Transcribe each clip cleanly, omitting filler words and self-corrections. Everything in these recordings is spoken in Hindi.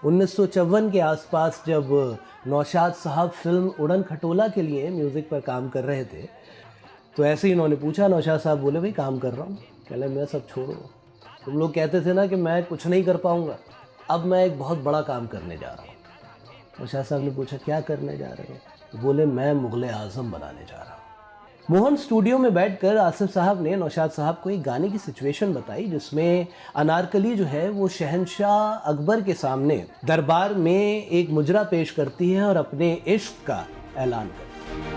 1954 के आसपास जब नौशाद साहब फ़िल्म उड़न खटोला के लिए म्यूज़िक पर काम कर रहे थे, तो ऐसे ही इन्होंने पूछा। नौशाद साहब बोले, भाई काम कर रहा हूँ। कहले, मैं सब छोड़ो, तुम लोग कहते थे ना कि मैं कुछ नहीं कर पाऊँगा, अब मैं एक बहुत बड़ा काम करने जा रहा हूँ। नौशाद साहब ने पूछा, क्या करने जा रहे हो? तो बोले, मैं मुग़ल आज़म बनाने जा रहा हूँ। मोहन स्टूडियो में बैठकर आसिफ साहब ने नौशाद साहब को एक गाने की सिचुएशन बताई, जिसमें अनारकली जो है वो शहंशाह अकबर के सामने दरबार में एक मुजरा पेश करती है और अपने इश्क का ऐलान करती है।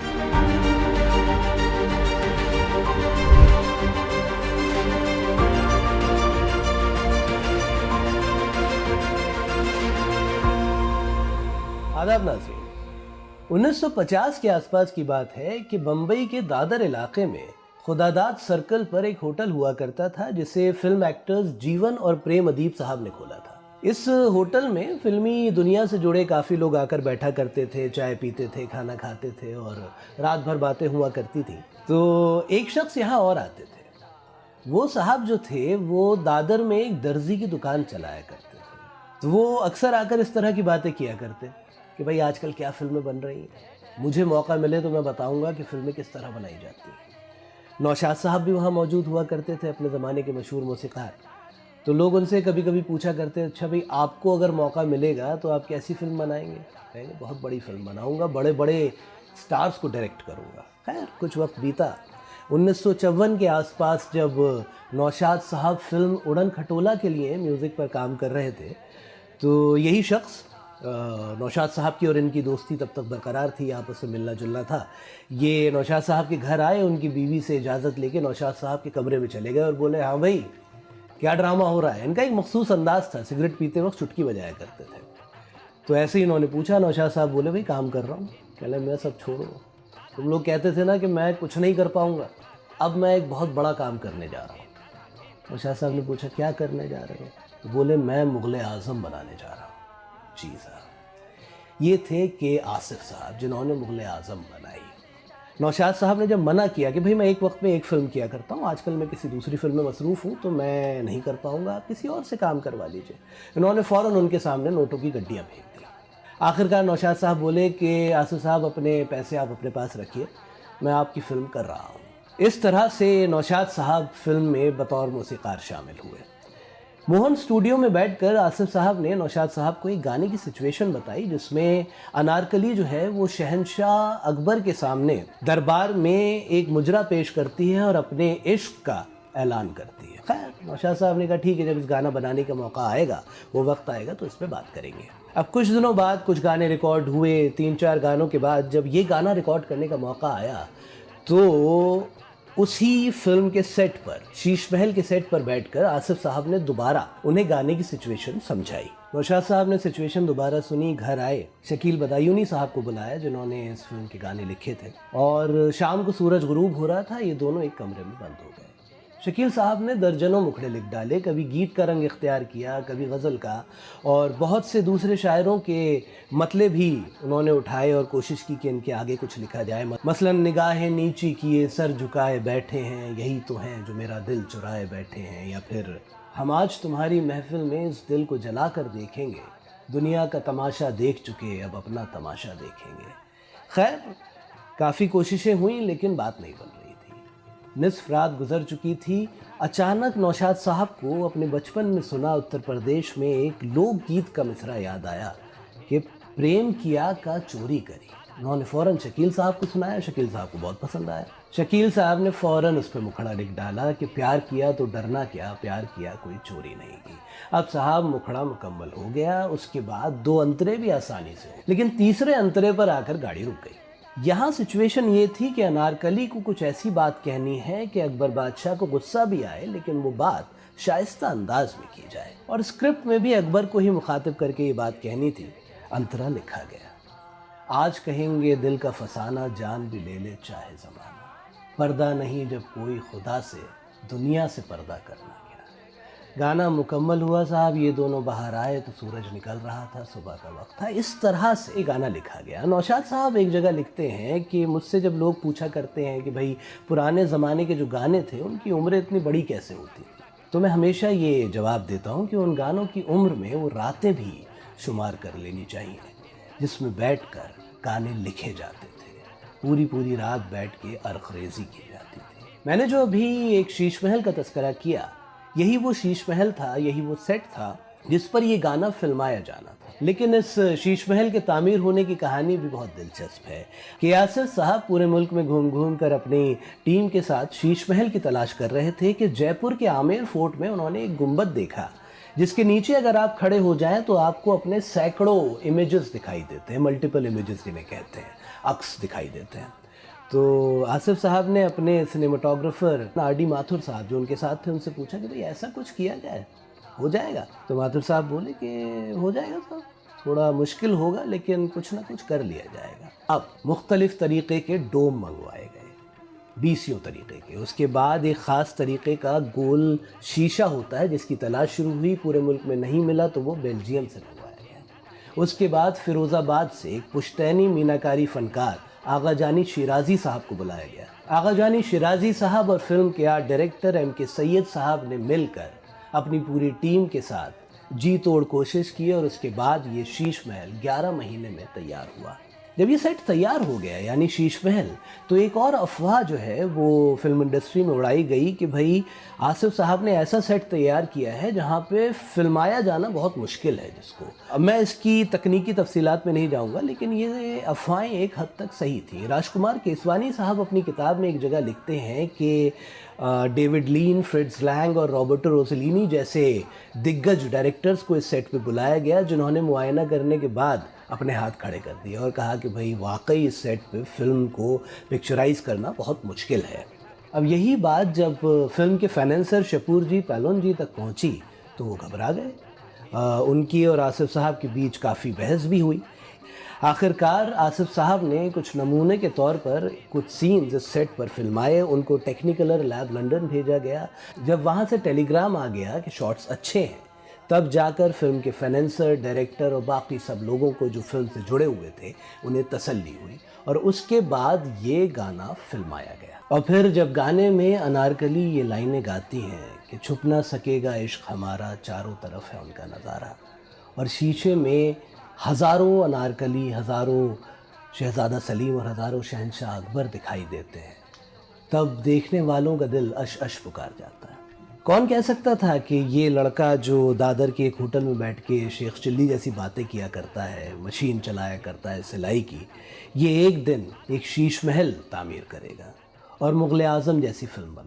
आदाब नाज़रीन, 1950 के आसपास की बात है कि बम्बई के दादर इलाके में खुदादाद सर्कल पर एक होटल हुआ करता था, जिसे फिल्म एक्टर्स जीवन और प्रेम अदीब साहब ने खोला था। इस होटल में फिल्मी दुनिया से जुड़े काफ़ी लोग आकर बैठा करते थे, चाय पीते थे, खाना खाते थे और रात भर बातें हुआ करती थी। तो एक शख्स यहाँ और आते थे। वो साहब जो थे वो दादर में एक दर्जी की दुकान चलाया करते थे। तो वो अक्सर आकर इस तरह की बातें किया करते कि भाई आजकल क्या फ़िल्में बन रही हैं, मुझे मौका मिले तो मैं बताऊंगा कि फ़िल्में किस तरह बनाई जाती हैं। नौशाद साहब भी वहाँ मौजूद हुआ करते थे, अपने ज़माने के मशहूर मौसीक़ार। तो लोग उनसे कभी कभी पूछा करते, अच्छा भाई आपको अगर मौका मिलेगा तो आप कैसी फ़िल्म बनाएंगे? कहेंगे, बहुत बड़ी फ़िल्म बनाऊंगा, बड़े बड़े स्टार्स को डायरेक्ट करूंगा। खैर, कुछ वक्त बीता। 1954 के आसपास जब नौशाद साहब फ़िल्म उड़न खटोला के लिए म्यूज़िक पर काम कर रहे थे, तो यही शख्स, नौशाद साहब की और इनकी दोस्ती तब तक बरकरार थी, आपस में मिलना जुलना था। ये नौशाद साहब के घर आए, उनकी बीवी से इजाज़त लेके नौशाद साहब के कमरे में चले गए और बोले, हाँ भाई क्या ड्रामा हो रहा है? इनका एक मखसूस अंदाज़ था, सिगरेट पीते वक्त चुटकी बजाया करते थे। तो ऐसे ही इन्होंने पूछा। नौशाद साहब बोले, भाई काम कर रहा हूँ। कहले, मैं सब छोड़ो, तुम लोग कहते थे ना कि मैं कुछ नहीं कर पाऊँगा, अब मैं एक बहुत बड़ा काम करने जा रहा हूँ। नौशाद साहब ने पूछा, क्या करने जा रहे हो? तो बोले, मैं मुग़ल आज़म बनाने जा रहा हूँ। जी साहब, ये थे के आसिफ साहब, जिन्होंने मुग़ल आज़म बनाई। नौशाद साहब ने जब मना किया कि भाई मैं एक वक्त में एक फ़िल्म किया करता हूँ, आजकल मैं किसी दूसरी फ़िल्म में मसरूफ़ हूँ तो मैं नहीं कर पाऊँगा, आप किसी और से काम करवा लीजिए, इन्होंने फ़ौरन उनके सामने नोटों की गड्डियाँ फेंक दी। आखिरकार नौशाद साहब बोले कि आसिफ साहब, अपने पैसे आप अपने पास रखिए, मैं आपकी फ़िल्म कर रहा हूँ। इस तरह से नौशाद साहब फ़िल्म में बतौर मौसीक़ार शामिल हुए। मोहन स्टूडियो में बैठकर आसिफ साहब ने नौशाद साहब को एक गाने की सिचुएशन बताई, जिसमें अनारकली जो है वो शहंशाह अकबर के सामने दरबार में एक मुजरा पेश करती है और अपने इश्क का ऐलान करती है। खैर, नौशाद साहब ने कहा, ठीक है, जब इस गाना बनाने का मौका आएगा, वो वक्त आएगा तो इस पर बात करेंगे। अब कुछ दिनों बाद कुछ गाने रिकॉर्ड हुए। 3-4 गानों के बाद जब ये गाना रिकॉर्ड करने का मौका आया, तो उसी फिल्म के सेट पर, शीश महल के सेट पर बैठकर आसिफ साहब ने दोबारा उन्हें गाने की सिचुएशन समझाई। नौशाद साहब ने सिचुएशन दोबारा सुनी, घर आए, शकील बदायूनी साहब को बुलाया जिन्होंने इस फिल्म के गाने लिखे थे, और शाम को सूरज गुरूब हो रहा था, ये दोनों एक कमरे में बंद हो गए। शकील साहब ने दर्जनों मुखड़े लिख डाले, कभी गीत का रंग इख्तियार किया, कभी गज़ल का, और बहुत से दूसरे शायरों के मतले भी उन्होंने उठाए और कोशिश की कि इनके आगे कुछ लिखा जाए। मसलन, निगाहें नीची किए सर झुकाए बैठे हैं, यही तो हैं जो मेरा दिल चुराए बैठे हैं, या फिर हम आज तुम्हारी महफिल में इस दिल को जला कर देखेंगे, दुनिया का तमाशा देख चुके अब अपना तमाशा देखेंगे। खैर, काफ़ी कोशिशें हुई लेकिन बात नहीं बन रही थी। निस्फ रात गुजर चुकी थी। अचानक नौशाद साहब को अपने बचपन में सुना उत्तर प्रदेश में एक लोकगीत का मिसरा याद आया कि प्रेम किया का चोरी करी। उन्होंने फ़ौरन शकील साहब को सुनाया, शकील साहब को बहुत पसंद आया। शकील साहब ने फ़ौरन उस पर मुखड़ा लिख डाला कि प्यार किया तो डरना क्या, प्यार किया कोई चोरी नहीं की। अब साहब मुखड़ा मुकम्मल हो गया। उसके बाद 2 अंतरे भी आसानी से हो, लेकिन तीसरे अंतरे पर आकर गाड़ी रुक गई। यहाँ सिचुएशन ये थी कि अनारकली को कुछ ऐसी बात कहनी है कि अकबर बादशाह को गुस्सा भी आए, लेकिन वो बात शाइस्ता अंदाज में की जाए, और स्क्रिप्ट में भी अकबर को ही मुखातिब करके ये बात कहनी थी। अंतरा लिखा गया, आज कहेंगे दिल का फसाना, जान भी ले ले चाहे ज़माना, पर्दा नहीं जब कोई खुदा से, दुनिया से पर्दा करना क्या। गाना मुकम्मल हुआ साहब, ये दोनों बाहर आए तो सूरज निकल रहा था, सुबह का वक्त था। इस तरह से गाना लिखा गया। नौशाद साहब एक जगह लिखते हैं कि मुझसे जब लोग पूछा करते हैं कि भाई पुराने ज़माने के जो गाने थे उनकी उम्रें इतनी बड़ी कैसे होती थी, तो मैं हमेशा ये जवाब देता हूँ कि उन गानों की उम्र में वो रातें भी शुमार कर लेनी चाहिए, जिसमें बैठकर गाने लिखे जाते थे, पूरी पूरी रात बैठ के अरखरेजी की जाती थी। मैंने जो अभी एक शीश महल का तस्करा किया, यही वो शीश महल था, यही वो सेट था जिस पर ये गाना फिल्माया जाना था। लेकिन इस शीश महल के तामीर होने की कहानी भी बहुत दिलचस्प है कि आसिफ साहब पूरे मुल्क में घूम घूम कर अपनी टीम के साथ शीश महल की तलाश कर रहे थे कि जयपुर के आमेर फोर्ट में उन्होंने एक गुंबद देखा, जिसके नीचे अगर आप खड़े हो जाएं तो आपको अपने सैकड़ों इमेजेस दिखाई देते हैं, मल्टीपल इमेजेस जिन्हें कहते हैं, अक्स दिखाई देते हैं। तो आसिफ साहब ने अपने सिनेमाटोग्राफर आर.डी. माथुर साहब जो उनके साथ थे, उनसे पूछा कि भाई ऐसा कुछ किया जाए, हो जाएगा? तो माथुर साहब बोले कि हो जाएगा साहब, थोड़ा मुश्किल होगा लेकिन कुछ ना कुछ कर लिया जाएगा। अब मुख्तलिफ तरीक़े के डोम मंगवाए गए, 20 तरीक़े के। उसके बाद एक ख़ास तरीक़े का गोल शीशा होता है जिसकी तलाश शुरू हुई, पूरे मुल्क में नहीं मिला तो वो बेल्जियम से मंगवाया गया। उसके बाद फ़िरोज़ाबाद से एक पुश्तैनी मीनाकारी फ़नकार आगा जानी शिराज़ी साहब को बुलाया गया। आगा जानी शिराज़ी साहब और फिल्म के आर्ट डायरेक्टर M.K. सैयद साहब ने मिलकर अपनी पूरी टीम के साथ जी तोड़ कोशिश की और उसके बाद ये शीश महल 11 महीने में तैयार हुआ। जब ये सेट तैयार हो गया यानी शीश महल, तो एक और अफवाह जो है वो फिल्म इंडस्ट्री में उड़ाई गई कि भाई आसिफ साहब ने ऐसा सेट तैयार किया है जहाँ पे फिल्माया जाना बहुत मुश्किल है जिसको। अब मैं इसकी तकनीकी तफसीलात में नहीं जाऊँगा, लेकिन ये अफवाहें एक हद तक सही थी। राजकुमार केसवानी साहब अपनी किताब में एक जगह लिखते हैं कि डेविड लीन, फ्रिट्ज लैंग और रॉबर्टो रोसेलिनी जैसे दिग्गज डायरेक्टर्स को इस सेट पे बुलाया गया, जिन्होंने मुआयना करने के बाद अपने हाथ खड़े कर दिए और कहा कि भाई वाकई इस सेट पे फिल्म को पिक्चराइज़ करना बहुत मुश्किल है। अब यही बात जब फिल्म के फाइनेंसर शपूर जी पैलोन जी तक पहुंची तो वो घबरा गए। उनकी और आसिफ साहब के बीच काफ़ी बहस भी हुई। आखिरकार आसिफ साहब ने कुछ नमूने के तौर पर कुछ सीन्स इस सेट पर फिल्माए, उनको टेक्निकलर लैब लंदन भेजा गया। जब वहाँ से टेलीग्राम आ गया कि शॉट्स अच्छे हैं, तब जाकर फिल्म के फाइनेंसर, डायरेक्टर और बाकी सब लोगों को जो फिल्म से जुड़े हुए थे उन्हें तसल्ली हुई और उसके बाद ये गाना फिल्माया गया। और फिर जब गाने में अनारकली ये लाइनें गाती हैं कि छुप ना सकेगा इश्क हमारा, चारों तरफ है उनका नज़ारा, और शीशे में हज़ारों अनारकली, हज़ारों शहज़ादा सलीम और हज़ारों शहंशाह अकबर दिखाई देते हैं, तब देखने वालों का दिल अश अश पुकार जाता है। कौन कह सकता था कि ये लड़का जो दादर के एक होटल में बैठ के शेख चिल्ली जैसी बातें किया करता है, मशीन चलाया करता है सिलाई की, ये एक दिन एक शीश महल तामीर करेगा और मुग़ल आज़म जैसी फिल्म बना।